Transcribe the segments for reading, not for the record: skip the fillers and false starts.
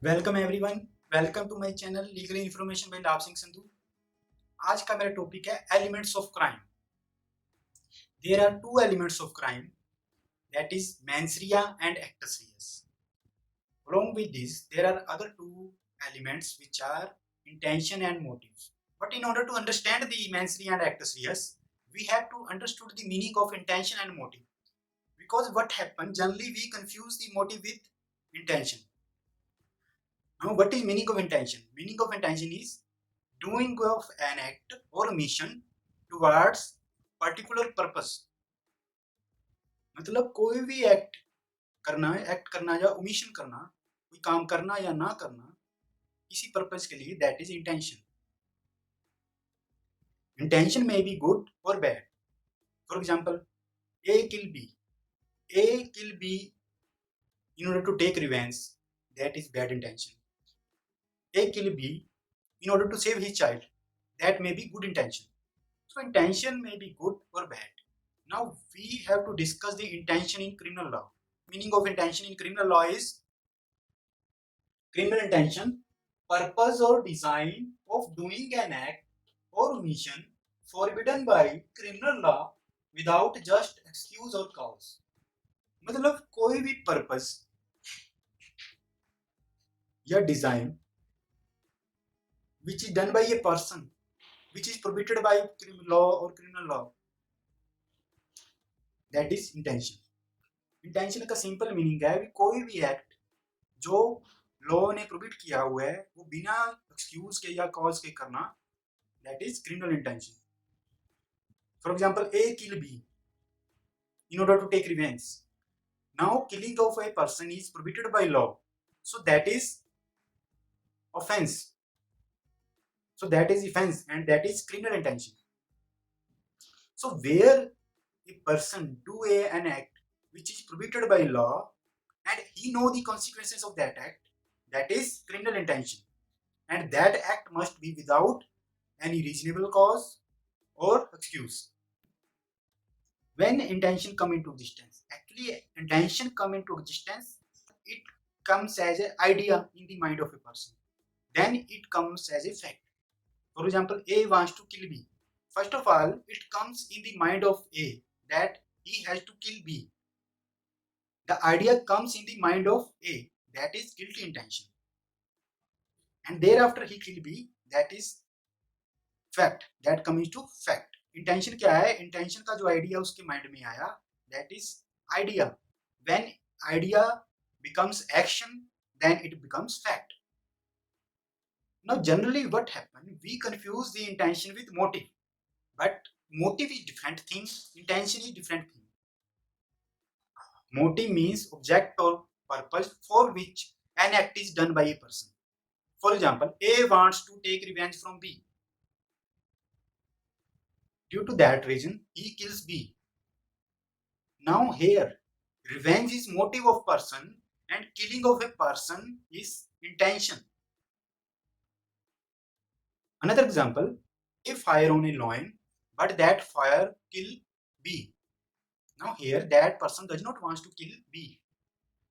Welcome everyone. Welcome to my channel legal information by Labh Singh Sandhu. आज का मेरा टॉपिक है elements of crime. There are two elements of crime, that is mens rea and actus reus. Along with this, there are other two elements which are intention and motive. But in order to understand the mens rea and actus reus, we have to understood the meaning of intention and motive. Because what happens, generally we confuse the motive with intention. Now, what is meaning of intention? Meaning of intention is doing of an act or mission towards particular purpose. मतलब कोई भी act करना या omission करना, कोई काम करना या ना करना किसी पर्पस के लिए, that is intention. Intention may be good or bad. For example, A kill B. A kill B in order to take revenge, that is bad intention. A kill B in order to save his child, that may be good intention. So intention may be good or bad. Now we have to discuss the intention in criminal law. Meaning of intention in criminal law is criminal intention, purpose or design of doing an act or omission forbidden by criminal law without just excuse or cause. मतलब कोई भी purpose या design which is done by a person which is prohibited by law or criminal law, that is intention. Intention का simple meaning है कि कोई भी act जो लॉ ने प्रोहिबिट किया हुआ है वो बिना एक्सक्यूज के या कॉज के करना, that is criminal intention. For example, A kill B in order to take revenge. Now killing of a person is prohibited by law, so that is offence. So that is offense and that is criminal intention. So where a person do an act which is prohibited by law and he know the consequences of that act, that is criminal intention, and that act must be without any reasonable cause or excuse. When intention come into existence, actually intention come into existence, it comes as an idea in the mind of a person, then it comes as a fact. For example, A wants to kill B. First of all, it comes in the mind of A that he has to kill B. The idea comes in the mind of A, that is guilty intention. And thereafter he kill B, that is fact, that comes to fact. Intention क्या है? Intention का जो idea उसके mind में आया, that is idea. When idea becomes action, then it becomes fact. Now generally what happens, we confuse the intention with motive. But motive is different thing, intention is different thing. Motive means object or purpose for which an act is done by a person. For example, A wants to take revenge from B. Due to that reason, he kills B. Now here, revenge is motive of person and killing of a person is intention. Another example, A fire on a lion, but that fire kill B. Now here that person does not want to kill B,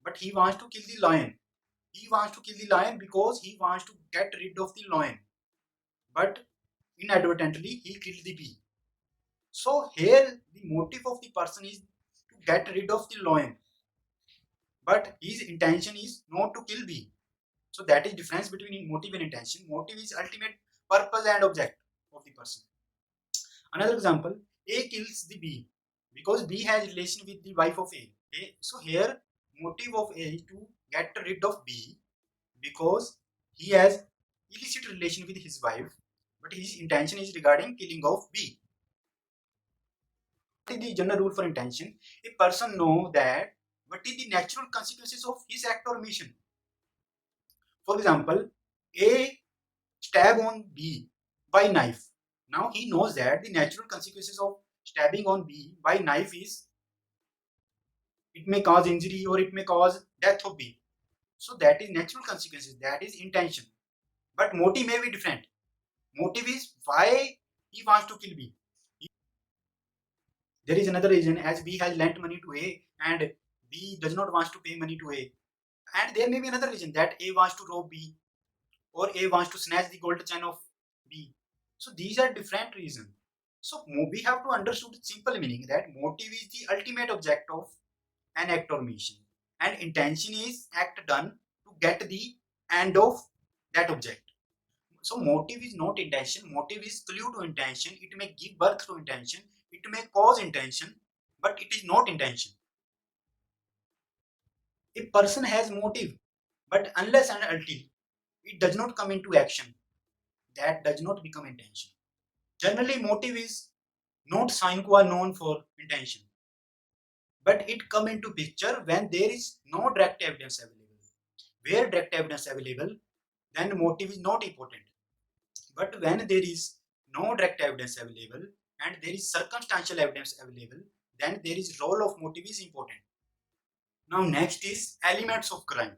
but he wants to kill the lion. He wants to kill the lion because he wants to get rid of the lion, but inadvertently he killed the bee. So here the motive of the person is to get rid of the lion, but his intention is not to kill bee. So that is difference between motive and intention. Motive is ultimate purpose and object of the person. Another example, A kills the bee because B has relation with the wife of A. Okay? So here motive of A is to get rid of B because he has illicit relation with his wife, but his intention is regarding killing of B. What is the general rule for intention? A person know that what is the natural consequences of his act or mission. For example, A stab on B by knife. Now he knows that the natural consequences of stabbing on B by knife is it may cause injury or it may cause death of B. So that is natural consequences, that is intention. But motive may be different. Motive is why he wants to kill B. There is another reason, as B has lent money to A and B does not want to pay money to A. And there may be another reason that A wants to rob B, or A wants to snatch the gold chain of B. So these are different reasons. So we have to understand the simple meaning that motive is the ultimate object of an act or mission, and intention is act done to get the end of that object. So motive is not intention. Motive is clue to intention. It may give birth to intention. It may cause intention, but it is not intention. A person has motive, but unless and until it does not come into action, that does not become intention. Generally, motive is not sine qua non for intention, but it come into picture when there is no direct evidence available. Where direct evidence available, then motive is not important. But when there is no direct evidence available and there is circumstantial evidence available, then there is role of motive is important. Now next is elements of crime.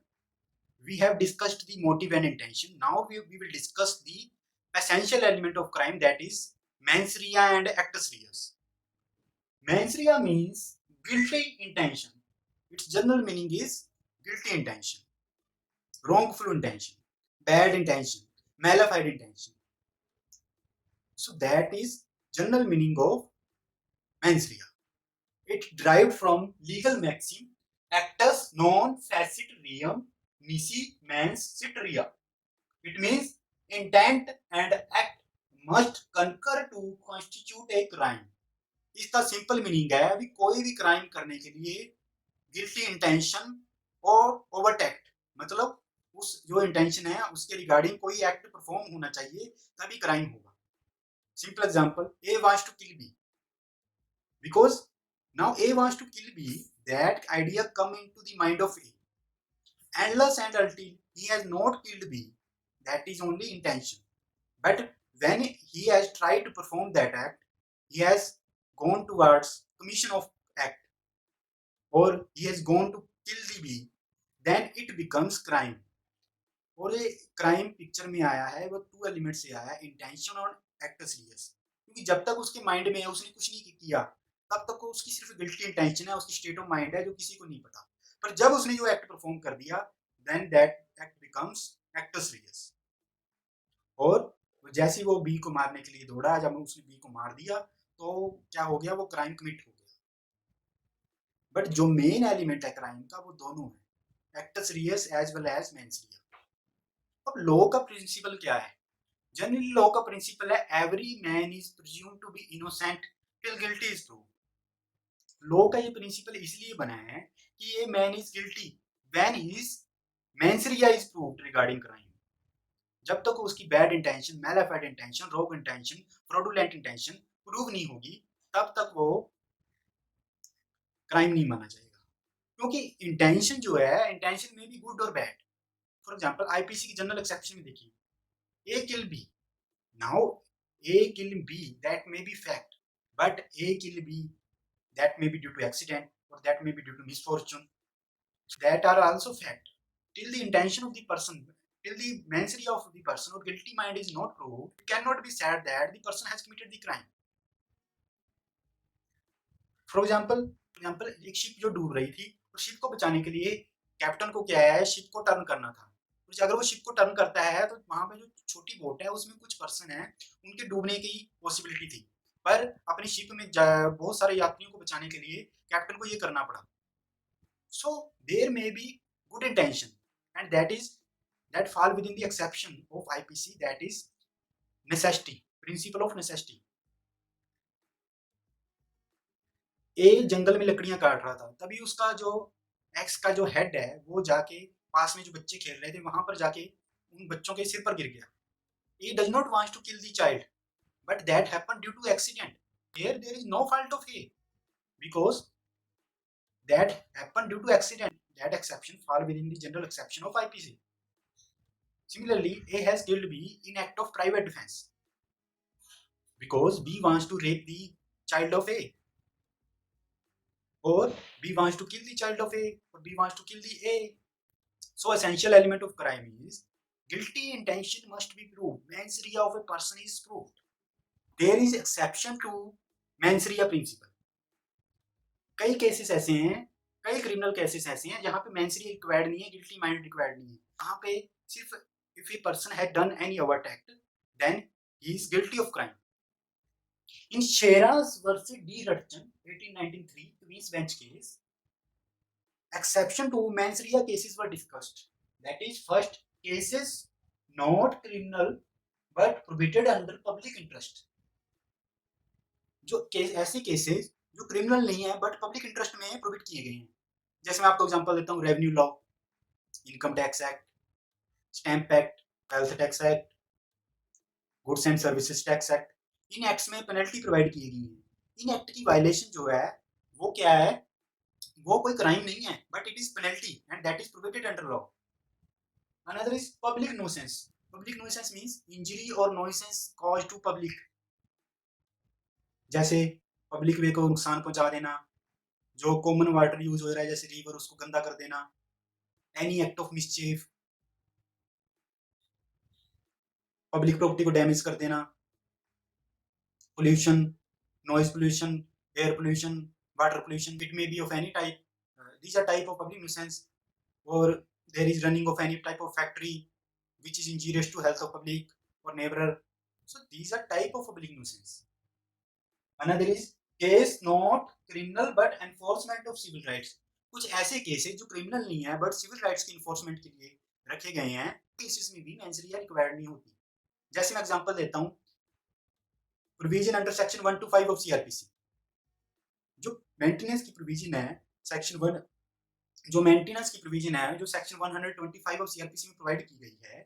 We have discussed the motive and intention. Now we will discuss the essential element of crime, that is mens rea and actus reus. Mens rea means guilty intention. Its general meaning is guilty intention, wrongful intention, bad intention, malefied intention. So that is general meaning of mens rea. It derived from legal maxim actus non facit reum nisi mens sit rea. It means intent and act must concur to constitute a crime. इसका simple meaning है अभी कोई भी crime करने के लिए guilty intention और overt act, मतलब उस जो इंटेंशन है उसके रिगार्डिंग कोई एक्ट परफॉर्म होना चाहिए तभी क्राइम होगा. Simple example, A wants to kill B. Because now A wants to kill B, that idea come into the mind of A. Unless and until he has not killed B, that is only intention. But when he has tried to perform that act, he has gone towards commission of act, or he has gone to kill the B, then it becomes crime. और ये crime picture में आया है वो to element से आया है, intention और एक्टस रियस. क्योंकि जब तक उसके माइंड में है उसने कुछ नहीं किया तब तक उसकी सिर्फ गिल्टी इंटेंशन है, उसकी स्टेट ऑफ माइंड है जो किसी को नहीं पता. पर जब उसने जो एक्ट परफॉर्म कर दिया then that act becomes actus reus. और जैसे वो बी को मारने के लिए दौड़ा, जब उसने बी को मार दिया तो क्या हो गया, वो क्राइम कमिट हो गया. बट जो मेन एलिमेंट है क्राइम का वो दोनों है, actus reus as well as mens reus. अब लॉ का प्रिंसिपल क्या है? जनरली लॉ का प्रिंसिपल है every man is presumed to be innocent till guilty is proved. Law का ये प्रिंसिपल इसलिए बना है कि ये man is guilty when his mens rea is proved regarding crime. जब तक उसकी bad intention, malafide intention, wrong intention, fraudulent intention prove नहीं होगी तब तक वो क्राइम नहीं माना जाएगा. क्योंकि इंटेंशन जो है, इंटेंशन में भी गुड और बैड. फॉर एग्जांपल आईपीसी की जनरल एक्सेप्शन में देखिए, A kill B. Now A kill B, that may be fact, but A kill B, that may be due to accident or that may be due to misfortune. So that are also fact. Till the intention of the person, till the mens rea of the person or guilty mind is not proved, it cannot be said that the person has committed the crime. For example, एक ship जो डूब रही थी और ship को बचाने के लिए कैप्टन को क्या है, शिप को टर्न करना था. अगर वो शिप को टर्न करता है तो वहां पे जो छोटी बोट है उसमें कुछ पर्सन है, उनके डूबने की पॉसिबिलिटी थी, पर अपनी शिप में बहुत सारे यात्रियों को बचाने के लिए कैप्टन को ये करना पड़ा. So there may be good intention and that fall within the exception of IPC, that is necessity, principle of necessity. ए जंगल में लकड़ियां काट रहा था, तभी उसका जो एक्स का जो हेड है वो जाके पास में जो बच्चे खेल रहे थे वहां पर जाके उन बच्चों के सिर पर गिर गया. He does not want to kill the child, but that happened due to accident. Here there is no fault of A, because that happened due to accident. That exception fall within the general exception of IPC. Similarly, A has killed B in act of private defense because B wants to rape the child of A, or B wants to kill the child of A, or B wants to kill the A. So essential element of crime is guilty intention must be proved. Mens rea of a person is proved. There is exception to mens rea principle. कई cases ऐसे हैं, कई criminal cases ऐसे हैं जहाँ पे masonry required नहीं है, गिल्टी माइंड रिक्वायर्ड नहीं है। वहाँ पे सिर्फ if a person had done any overt act, then he is guilty of crime. In Sheras versus D. Rutchan, 1893 Queen's Bench case, exception to mens rea cases were discussed. That is, first, cases not criminal but prohibited under public interest. जो ऐसे cases जो criminal नहीं है but public interest में prohibit किए गए हैं, जैसे मैं आपको एग्जांपल देता हूँ, revenue law, income tax act, stamp act, wealth tax act, goods and services tax act. In acts में पेनल्टी प्रोवाइड की गई है। इन एक्ट की वायलेशन जो है वो क्या है, वो कोई क्राइम नहीं है but it is penalty and that is prohibited under law. Another is public nuisance. Public nuisance means injury और नॉइसेंस कॉज टू पब्लिक, जैसे पब्लिक वे को नुकसान पहुंचा देना, जो कॉमन वाटर यूज हो रहा है जैसे रिवर, उसको गंदा कर देना, any act of mischief, public property को डैमेज कर देना, pollution, noise pollution, air pollution, water pollution, it may be of any type. These are type of public nuisance. Or there is running of any type of factory which is injurious to health of public or neighbor. So these are type of public nuisance. Another is case not criminal but enforcement of civil rights. कुछ ऐसे case है जो criminal नहीं है but civil rights की enforcement के लिए रखे गए हैं, केसेस में भी मेंस रिया रिक्वायर्ड नहीं होती। जैसे मैं एग्जांपल देता हूँ, provision under section 125 of CrPC. जो मेंटेनेंस की प्रोविजन है सेक्शन 1, जो मेंटेनेंस की प्रोविजन है जो सेक्शन 125 ऑफ सीआरपीसी में प्रोवाइड की गई है,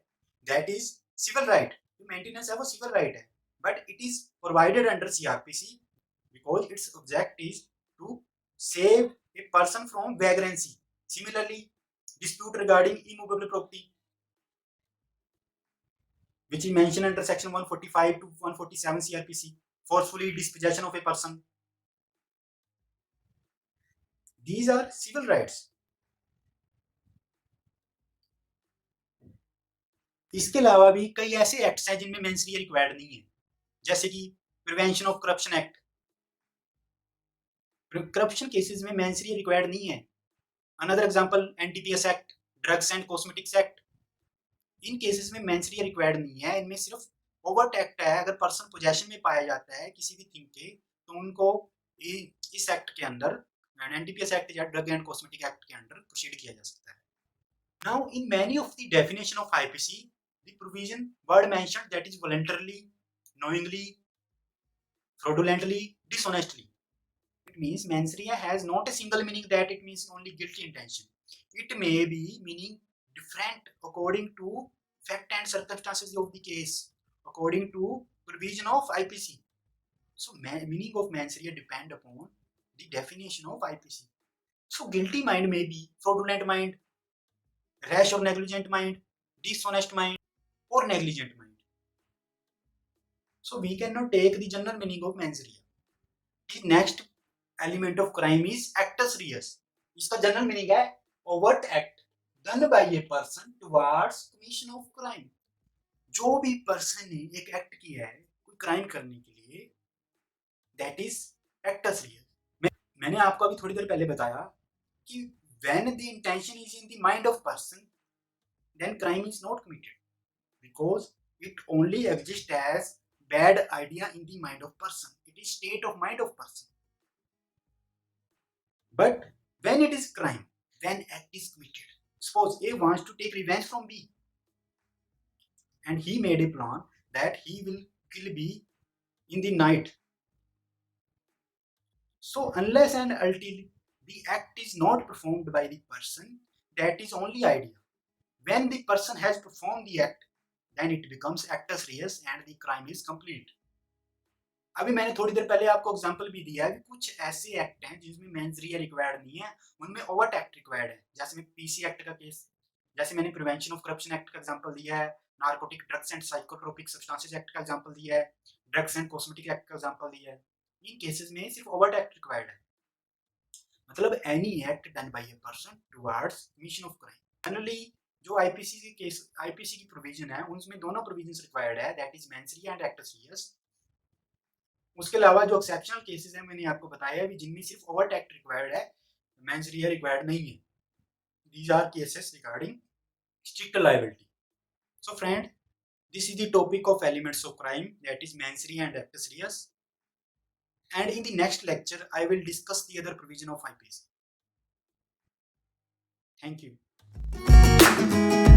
दैट इज सिविल राइट। जो मेंटेनेंस है वो सिविल राइट है but it is provided under CrPC because its object is to save a person from vagrancy. Similarly, dispute regarding immovable property which is mentioned under section 145 to 147 CRPC, forcefully dispossession of a person. These are civil rights. इसके अलावा भी कई ऐसे acts हैं जिनमें mains रिया required नहीं है, जैसे कि prevention of corruption act. Corruption cases में मेंस रिया रिक्वायर्ड नहीं है। Another example, NDPS act, drugs and cosmetics act. In cases में मेंस रिया रिक्वायर्ड नहीं है, इनमें सिर्फ ओवर्ट एक्ट है। अगर पर्सन पोजेशन में पाया जाता है किसी भी थिंग के, तो उनको इस एक्ट के अंदर, एनडीपीएस एक्ट या ड्रग एंड कॉस्मेटिक एक्ट के अंडर प्रोसीड किया जा सकता है। Now in many of the definition of IPC, the provision word mentioned that is voluntarily, knowingly, fraudulently, dishonestly. It means mens rea has not a single meaning that it means only guilty intention. It may be meaning different according to fact and circumstances of the case, according to provision of IPC. So meaning of mens rea depend upon the definition of IPC. So guilty mind may be fraudulent mind, rash or negligent mind, dishonest mind, or negligent mind. So we cannot take the general meaning of mens rea. The next element of crime is actus reus. इसका general meaning है overt act done by a person towards commission of crime. जो भी person ने एक act किया है कोई crime करने के लिए, दैट इज actus reus. मैंने आपको अभी थोड़ी देर पहले बताया कि when the intention is in the mind of person, then crime is not committed because it only exists as bad idea in the mind of person. It is state of mind of person. But when it is crime, when act is committed, suppose A wants to take revenge from B and he made a plan that he will kill B in the night. So unless and until the act is not performed by the person, that is only idea. When the person has performed the act, then it becomes actus reus and the crime is complete. अभी मैंने थोड़ी देर पहले आपको example भी दिया है कि कुछ ऐसे एक्ट हैं जिसमें मेंस रिया रिक्वायर्ड नहीं है, उनमें ओवर्ट एक्ट रिक्वायर्ड है। जैसे मैं पीसी एक्ट का केस, जैसे मैंने प्रिवेंशन ऑफ करप्शन एक्ट का एग्जांपल दिया है, narcotic drugs and psychotropic substances act का एग्जांपल दिया है, ड्रग्स एंड कॉस्मेटिक एक्ट का एग्जांपल दिया है। इन केसेस में सिर्फ ओवर्ट एक्ट रिक्वायर्ड है, मतलब any act done by a person towards commission of crime. Generally जो आईपीसी के केस, आईपीसी की प्रोविजन है उनमें दोनों प्रोविजंस रिक्वायर्ड है, that is mens rea and actus reus. उसके अलावा जो एक्सेप्शनल केसेस हैं मैंने आपको बताया भी, जिनमें सिर्फ ओवर्ट एक्ट रिक्वायर्ड है, मेंस रे रिक्वायर्ड नहीं है. These are cases regarding strict liability. So friend, this is the topic of elements of crime, that is mens rea and actus reus. And in the next lecture, I will discuss the other provision of IPC. Thank you.